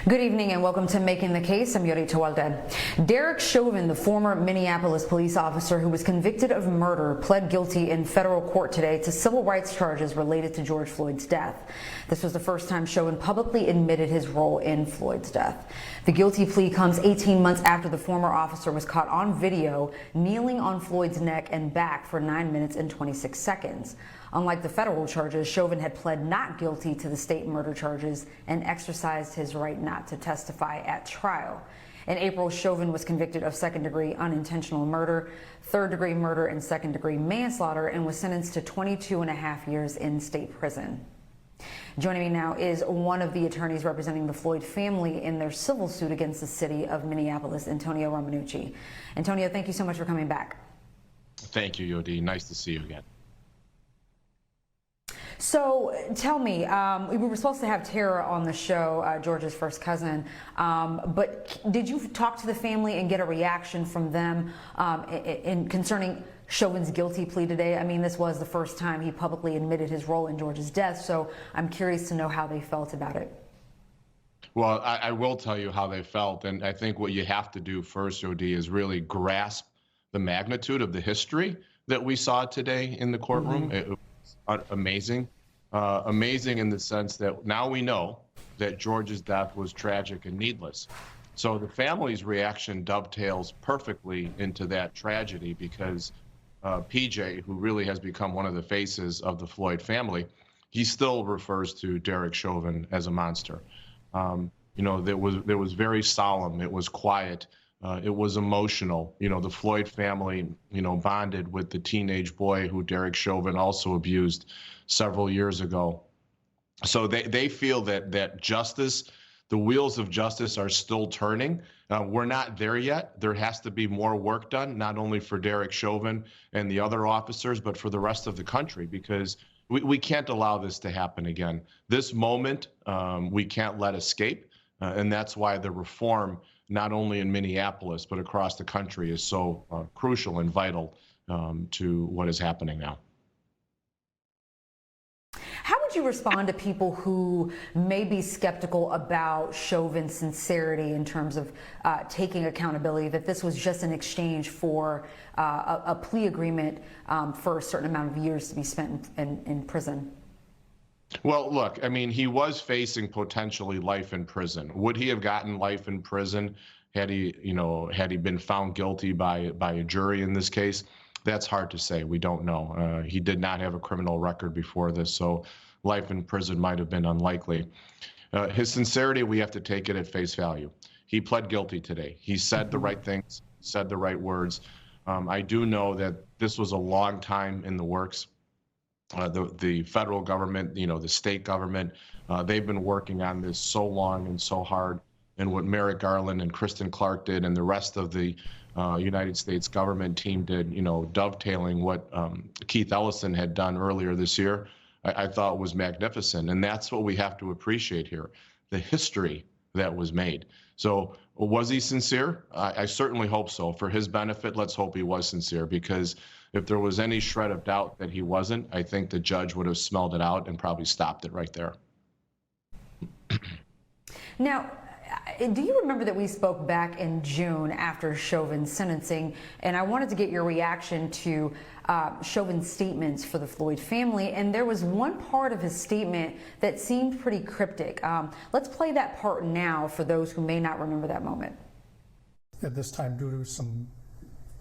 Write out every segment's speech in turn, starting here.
Good evening and welcome to Making the Case. I'm Yodit Tewolde. Derek Chauvin, the former Minneapolis police officer who was convicted of murder, pled guilty in federal court today to civil rights charges related to George Floyd's death. This was the first time Chauvin publicly admitted his role in Floyd's death. The guilty plea comes 18 months after the former officer was caught on video kneeling on Floyd's neck and back for 9 minutes and 26 seconds. Unlike the federal charges, Chauvin had pled not guilty to the state murder charges and exercised his right not to testify at trial. In April, Chauvin was convicted of second-degree unintentional murder, third-degree murder, and second-degree manslaughter and was sentenced to 22.5 years in state prison. Joining me now is one of the attorneys representing the Floyd family in their civil suit against the city of Minneapolis, Antonio Romanucci. Antonio, thank you so much for coming back. Thank you, Yodi. Nice to see you again. So tell me, we were supposed to have Tara on the show, George's first cousin, but did you talk to the family and get a reaction from them in concerning Chauvin's guilty plea today? I mean, this was the first time he publicly admitted his role in George's death, so I'm curious to know how they felt about it. Well, I will tell you how they felt, and I think what you have to do first, Yodi, is really grasp the magnitude of the history that we saw today in the courtroom. Mm-hmm. Amazing. Amazing in the sense that now we know that George's death was tragic and needless. So the family's reaction dovetails perfectly into that tragedy because PJ, who really has become one of the faces of the Floyd family, he still refers to Derek Chauvin as a monster. You know, there was very solemn. It was quiet. It was emotional. You know, the Floyd family, you know, bonded with the teenage boy who Derek Chauvin also abused several years ago. So they feel that justice, the wheels of justice are still turning. We're not there yet. There has to be more work done, not only for Derek Chauvin and the other officers, but for the rest of the country, because we can't allow this to happen again. This moment, we can't let escape. And that's why the reform, not only in Minneapolis, but across the country, is so crucial and vital to what is happening now. How would you respond to people who may be skeptical about Chauvin's sincerity in terms of taking accountability, that this was just an exchange for a plea agreement for a certain amount of years to be spent in prison? Well, look, I mean, he was facing potentially life in prison. Would he have gotten life in prison had he been found guilty by a jury in this case? That's hard to say. We don't know. He did not have a criminal record before this, so life in prison might have been unlikely. His sincerity, we have to take it at face value. He pled guilty today. He said the right things, said the right words. I do know that this was a long time in the works. The federal government, you know, the state government, they've been working on this so long and so hard. And what Merrick Garland and Kristen Clark did and the rest of the United States government team did, you know, dovetailing what Keith Ellison had done earlier this year, I thought was magnificent. And that's what we have to appreciate here, the history that was made. So was he sincere? I certainly hope so. For his benefit, let's hope he was sincere, because if there was any shred of doubt that he wasn't, I think the judge would have smelled it out and probably stopped it right there. Now, do you remember that we spoke back in June after Chauvin's sentencing, and I wanted to get your reaction to Chauvin's statements for the Floyd family, and there was one part of his statement that seemed pretty cryptic. Let's play that part now for those who may not remember that moment. At this time, due to some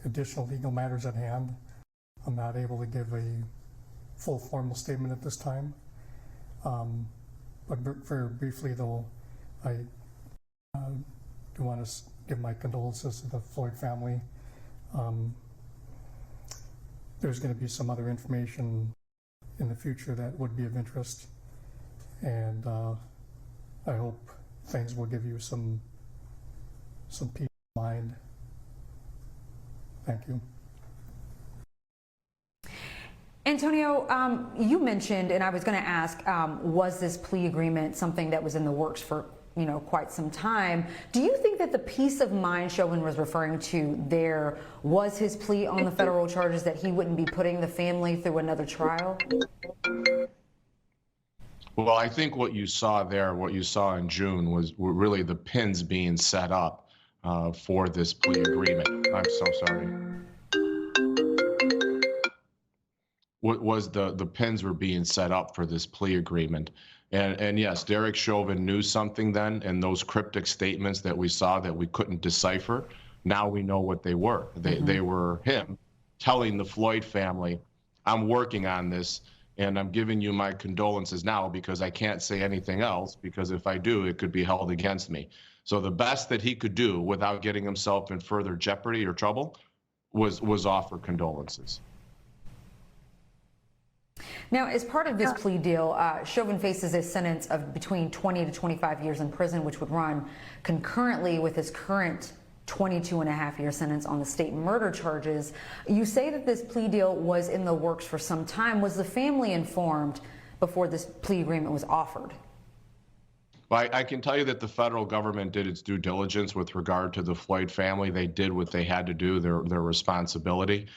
additional legal matters at hand, I'm not able to give a full formal statement at this time. But very briefly, though, I do want to give my condolences to the Floyd family. There's going to be some other information in the future that would be of interest, and I hope things will give you some peace of mind. Thank you. Antonio, you mentioned, and I was going to ask, was this plea agreement something that was in the works for quite some time? Do you think that the peace of mind Chauvin was referring to there was his plea on the federal charges, that he wouldn't be putting the family through another trial? Well, I think what you saw there, what you saw in June, were really the pins being set up for this plea agreement. I'm so sorry. What was the pins were being set up for this plea agreement. And yes, Derek Chauvin knew something then, and those cryptic statements that we saw that we couldn't decipher, now we know what they were. They were him telling the Floyd family, I'm working on this, and I'm giving you my condolences now because I can't say anything else, because if I do, it could be held against me. So the best that he could do without getting himself in further jeopardy or trouble was offer condolences. Now, as part of this plea deal, Chauvin faces a sentence of between 20 to 25 years in prison, which would run concurrently with his current 22.5-year sentence on the state murder charges. You say that this plea deal was in the works for some time. Was the family informed before this plea agreement was offered? Well, I can tell you that the federal government did its due diligence with regard to the Floyd family. They did what they had to do, their responsibility.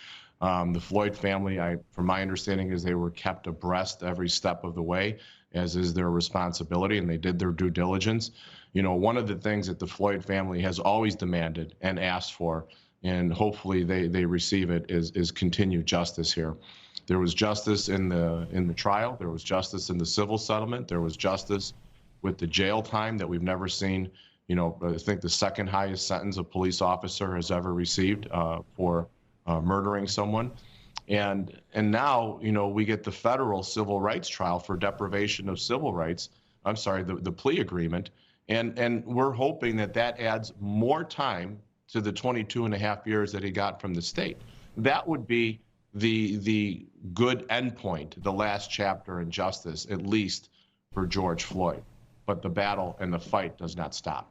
The Floyd family, from my understanding, is they were kept abreast every step of the way, as is their responsibility, and they did their due diligence. You know, one of the things that the Floyd family has always demanded and asked for, and hopefully they receive it, is continued justice here. There was justice in the trial. There was justice in the civil settlement. There was justice with the jail time that we've never seen. You know, I think the second highest sentence a police officer has ever received for murdering someone. And now, you know, we get the federal civil rights trial for deprivation of civil rights. I'm sorry, the plea agreement. And we're hoping that adds more time to the 22.5 years that he got from the state. That would be the good endpoint, the last chapter in justice, at least for George Floyd. But the battle and the fight does not stop.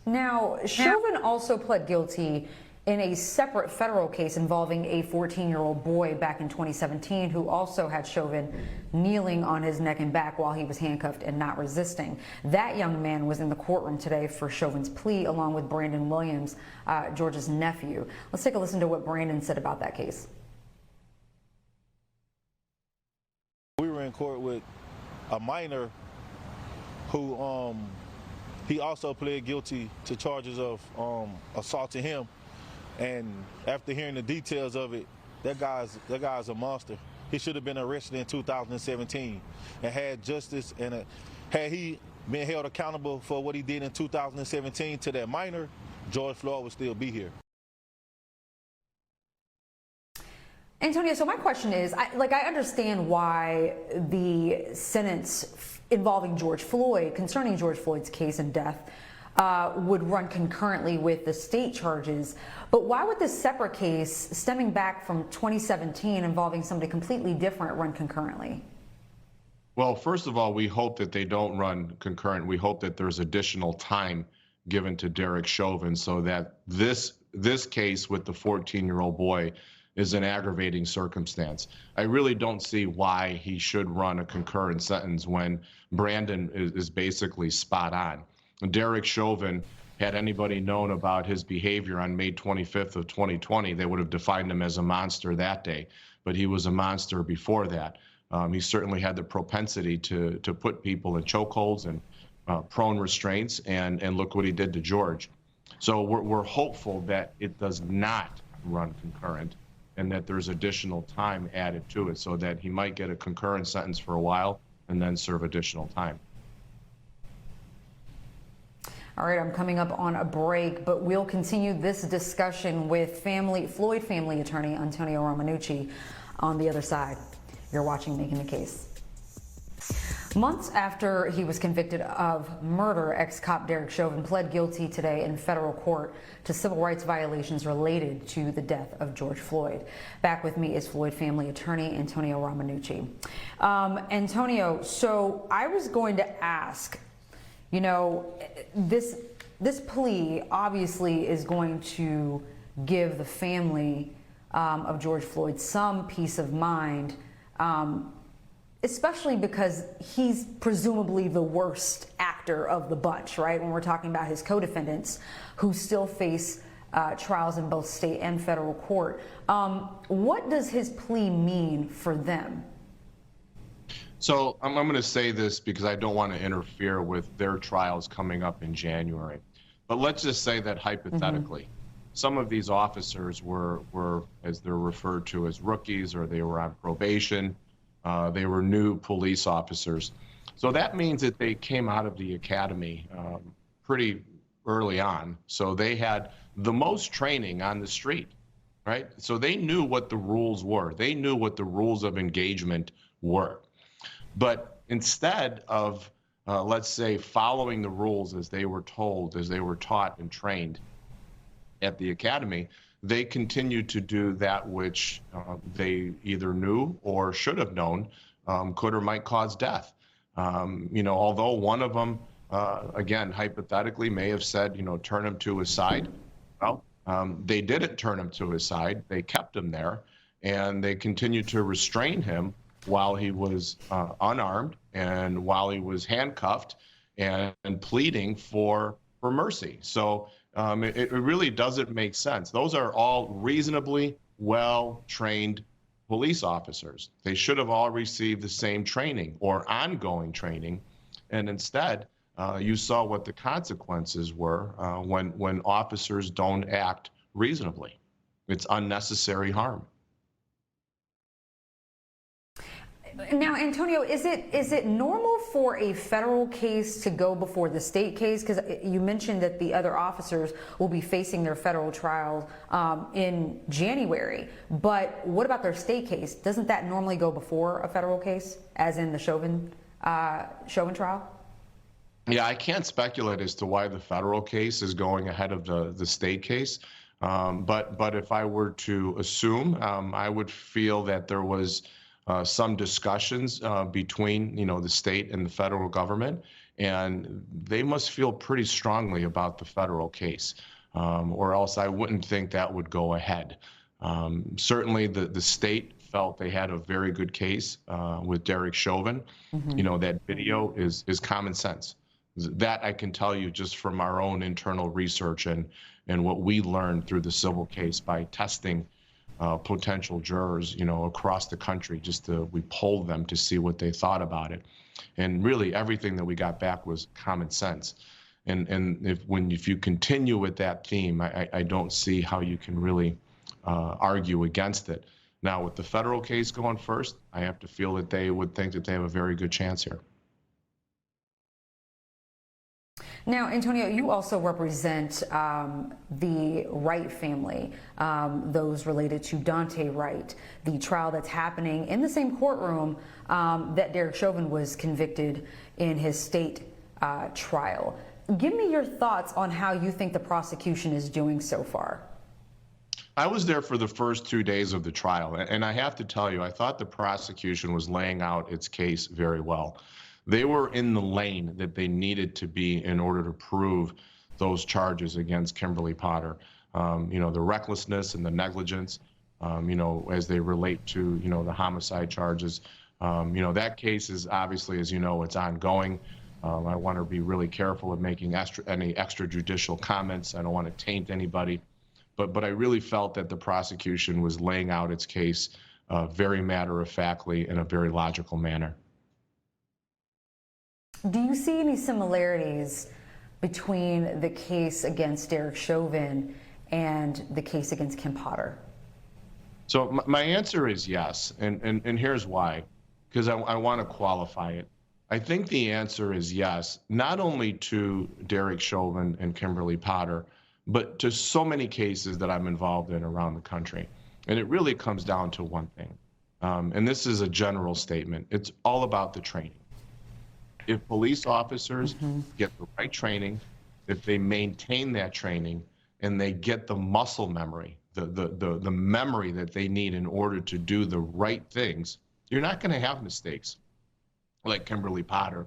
Now, Chauvin also pled guilty in a separate federal case involving a 14-year-old boy back in 2017 who also had Chauvin kneeling on his neck and back while he was handcuffed and not resisting. That young man was in the courtroom today for Chauvin's plea, along with Brandon Williams, George's nephew. Let's take a listen to what Brandon said about that case. We were in court with a minor who he also pled guilty to charges of assaulting him, and after hearing the details of it, that guy's a monster. He should have been arrested in 2017 and had justice, and had he been held accountable for what he did in 2017 to that minor, George Floyd would still be here. Antonio, so my question is, I understand why the sentence involving George Floyd, concerning George Floyd's case and death, would run concurrently with the state charges. But why would this separate case, stemming back from 2017, involving somebody completely different, run concurrently? Well, first of all, we hope that they don't run concurrent. We hope that there's additional time given to Derek Chauvin so that this case with the 14-year-old boy is an aggravating circumstance. I really don't see why he should run a concurrent sentence when Brandon is basically spot on. Derek Chauvin, had anybody known about his behavior on May 25th of 2020, they would have defined him as a monster that day, but he was a monster before that. He certainly had the propensity to put people in chokeholds and prone restraints, and look what he did to George. So we're hopeful that it does not run concurrent, and that there's additional time added to it so that he might get a concurrent sentence for a while and then serve additional time. All right, I'm coming up on a break, but we'll continue this discussion with Floyd family attorney Antonio Romanucci on the other side. You're watching Making the Case. Months after he was convicted of murder, ex-cop Derek Chauvin pled guilty today in federal court to civil rights violations related to the death of George Floyd. Back with me is Floyd family attorney Antonio Romanucci. Antonio, so I was going to ask, you know, this plea obviously is going to give the family of George Floyd some peace of mind, especially because he's presumably the worst actor of the bunch, right? When we're talking about his co-defendants who still face trials in both state and federal court. What does his plea mean for them? So I'm going to say this because I don't want to interfere with their trials coming up in January. But let's just say that hypothetically, some of these officers were, as they're referred to as rookies, or they were on probation. They were new police officers. So that means that they came out of the academy pretty early on. So they had the most training on the street, right? So they knew what the rules were. They knew what the rules of engagement were. But instead of, let's say, following the rules as they were told, as they were taught and trained at the academy, they continued to do that which they either knew or should have known could or might cause death. Although one of them, again, hypothetically, may have said, turn him to his side. Well, they didn't turn him to his side. They kept him there, and they continued to restrain him while he was unarmed and while he was handcuffed and pleading for mercy. So it really doesn't make sense. Those are all reasonably well-trained police officers. They should have all received the same training or ongoing training. And instead, you saw what the consequences were when officers don't act reasonably. It's unnecessary harm. Now, Antonio, is it normal for a federal case to go before the state case? Because you mentioned that the other officers will be facing their federal trial in January. But what about their state case? Doesn't that normally go before a federal case, as in the Chauvin trial? Yeah, I can't speculate as to why the federal case is going ahead of the state case. But if I were to assume, I would feel that there was some discussions between the state and the federal government, and they must feel pretty strongly about the federal case, or else I wouldn't think that would go ahead. Certainly the state felt they had a very good case with Derek Chauvin. That video is common sense. That I can tell you just from our own internal research and what we learned through the civil case by testing potential jurors, across the country. We polled them to see what they thought about it, and really everything that we got back was common sense. And if you continue with that theme, I don't see how you can really argue against it. Now, with the federal case going first, I have to feel that they would think that they have a very good chance here. Now, Antonio, you also represent the Wright family, those related to Daunte Wright, the trial that's happening in the same courtroom that Derek Chauvin was convicted in his state trial. Give me your thoughts on how you think the prosecution is doing so far. I was there for the first 2 days of the trial, and I have to tell you, I thought the prosecution was laying out its case very well. They were in the lane that they needed to be in order to prove those charges against Kimberly Potter. The recklessness and the negligence, as they relate to, the homicide charges. That case is obviously, as you know, it's ongoing. I want to be really careful of making any extrajudicial comments. I don't want to taint anybody. But I really felt that the prosecution was laying out its case very matter-of-factly in a very logical manner. Do you see any similarities between the case against Derek Chauvin and the case against Kim Potter? So my answer is yes, and here's why, because I want to qualify it. I think the answer is yes, not only to Derek Chauvin and Kimberly Potter, but to so many cases that I'm involved in around the country. And it really comes down to one thing, and this is a general statement. It's all about the training. If police officers get the right training, if they maintain that training, and they get the muscle memory, the memory that they need in order to do the right things, you're not going to have mistakes like Kimberly Potter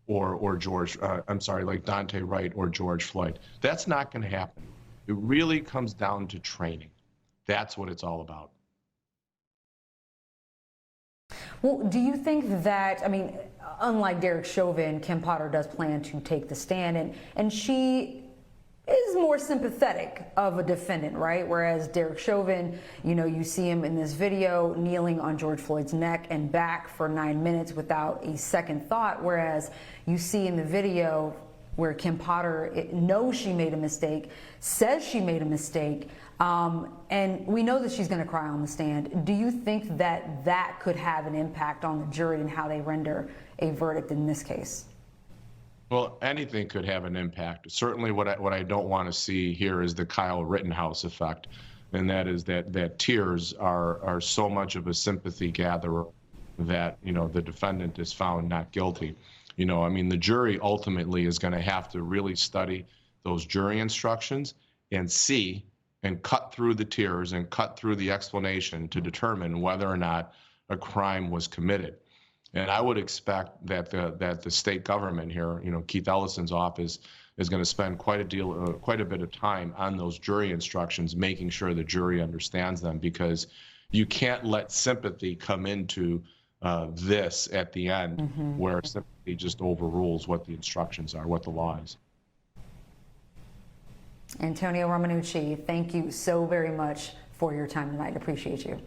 or like Daunte Wright or George Floyd. That's not going to happen. It really comes down to training. That's what it's all about. Well, do you think that, unlike Derek Chauvin, Kim Potter does plan to take the stand, and she is more sympathetic of a defendant, right? Whereas Derek Chauvin, you know, you see him in this video kneeling on George Floyd's neck and back for 9 minutes without a second thought, whereas you see in the video where Kim Potter knows she made a mistake, says she made a mistake, and we know that she's going to cry on the stand. Do you think that that could have an impact on the jury and how they render a verdict in this case? Well, anything could have an impact. Certainly what I don't want to see here is the Kyle Rittenhouse effect, and that is that tears are so much of a sympathy gatherer that, you know, the defendant is found not guilty. You know, I mean, the jury ultimately is going to have to really study those jury instructions and see and cut through the tears and cut through the explanation to determine whether or not a crime was committed. And I would expect that the state government here, you know, Keith Ellison's office, is going to spend quite a bit of time on those jury instructions, making sure the jury understands them, because you can't let sympathy come into this at the end, where sympathy just overrules what the instructions are, what the law is. Antonio Romanucci, thank you so very much for your time tonight. Appreciate you.